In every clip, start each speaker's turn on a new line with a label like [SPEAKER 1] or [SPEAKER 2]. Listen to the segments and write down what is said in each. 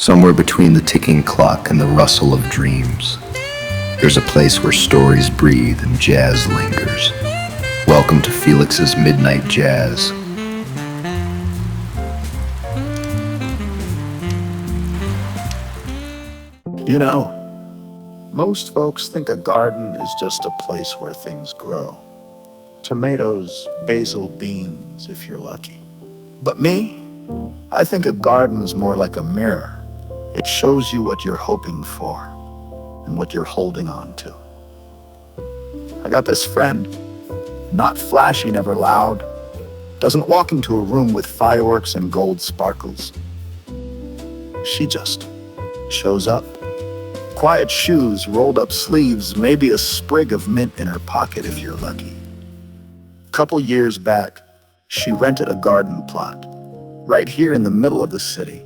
[SPEAKER 1] Somewhere between the ticking clock and the rustle of dreams, there's a place where stories breathe and jazz lingers. Welcome to Felix's Midnight Jazz.
[SPEAKER 2] You know, most folks think a garden is just a place where things grow. Tomatoes, basil, beans, if you're lucky. But me, I think a garden is more like a mirror. It shows you what you're hoping for and what you're holding on to. I got this friend, not flashy, never loud, doesn't walk into a room with fireworks and gold sparkles. She just shows up. Quiet shoes, rolled up sleeves, maybe a sprig of mint in her pocket if you're lucky. A couple years back, she rented a garden plot right here in the middle of the city.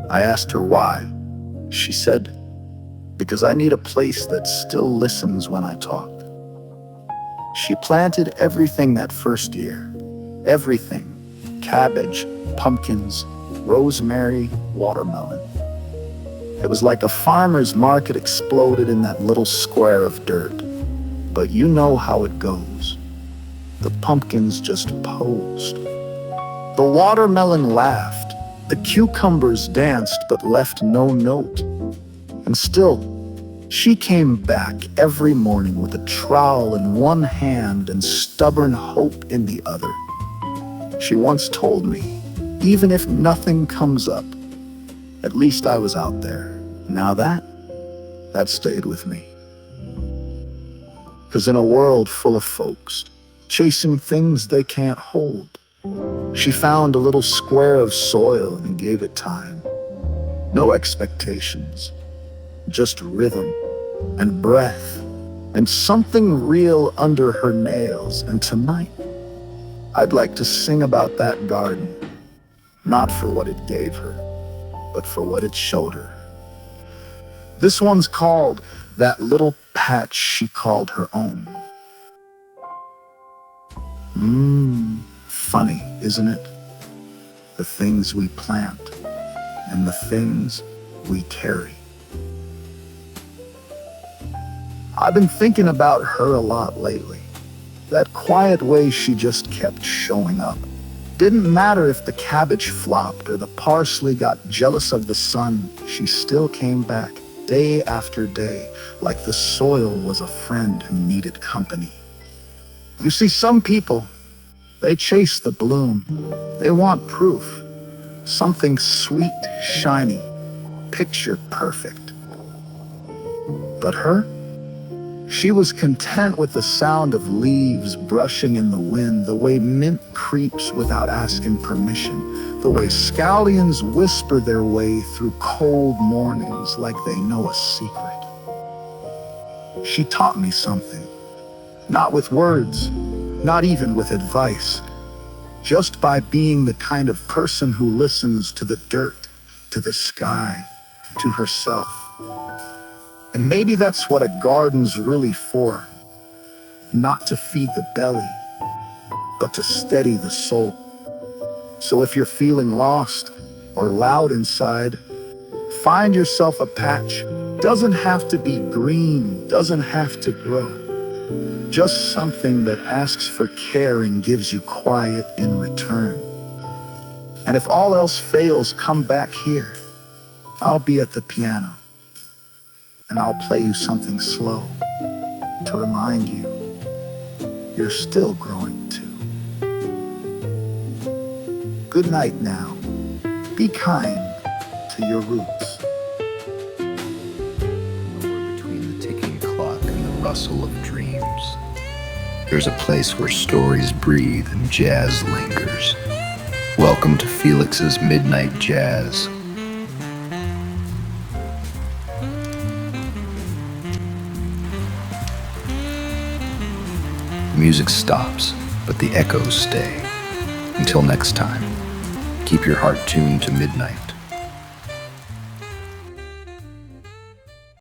[SPEAKER 2] I asked her why. She said, because I need a place that still listens when I talk. She planted everything that first year. Everything. Cabbage, pumpkins, rosemary, watermelon. It was like a farmer's market exploded in that little square of dirt. But you know how it goes. The pumpkins just posed. The watermelon laughed. The cucumbers danced but left no note. And still, she came back every morning with a trowel in one hand and stubborn hope in the other. She once told me, even if nothing comes up, at least I was out there. Now that stayed with me. 'Cause in a world full of folks chasing things they can't hold, she found a little square of soil and gave it time. No expectations, just rhythm and breath and something real under her nails. And tonight, I'd like to sing about that garden, not for what it gave her, but for what it showed her. This one's called That Little Patch She Called Her Own. Funny, isn't it? The things we plant and the things we carry. I've been thinking about her a lot lately. That quiet way she just kept showing up. Didn't matter if the cabbage flopped or the parsley got jealous of the sun, she still came back day after day, like the soil was a friend who needed company. You see, some people, they chase the bloom. They want proof. Something sweet, shiny, picture perfect. But her? She was content with the sound of leaves brushing in the wind, the way mint creeps without asking permission, the way scallions whisper their way through cold mornings like they know a secret. She taught me something, not with words, not even with advice, just by being the kind of person who listens to the dirt, to the sky, to herself. And maybe that's what a garden's really for. Not to feed the belly, but to steady the soul. So if you're feeling lost or loud inside, find yourself a patch. Doesn't have to be green, doesn't have to grow. Just something that asks for care and gives you quiet in return. And if all else fails, come back here. I'll be at the piano. And I'll play you something slow to remind you you're still growing too. Good night now. Be kind to your roots.
[SPEAKER 1] Somewhere between the ticking clock and the rustle of dreams, there's a place where stories breathe and jazz lingers. Welcome to Felix's Midnight Jazz. The music stops, but the echoes stay. Until next time, keep your heart tuned to midnight.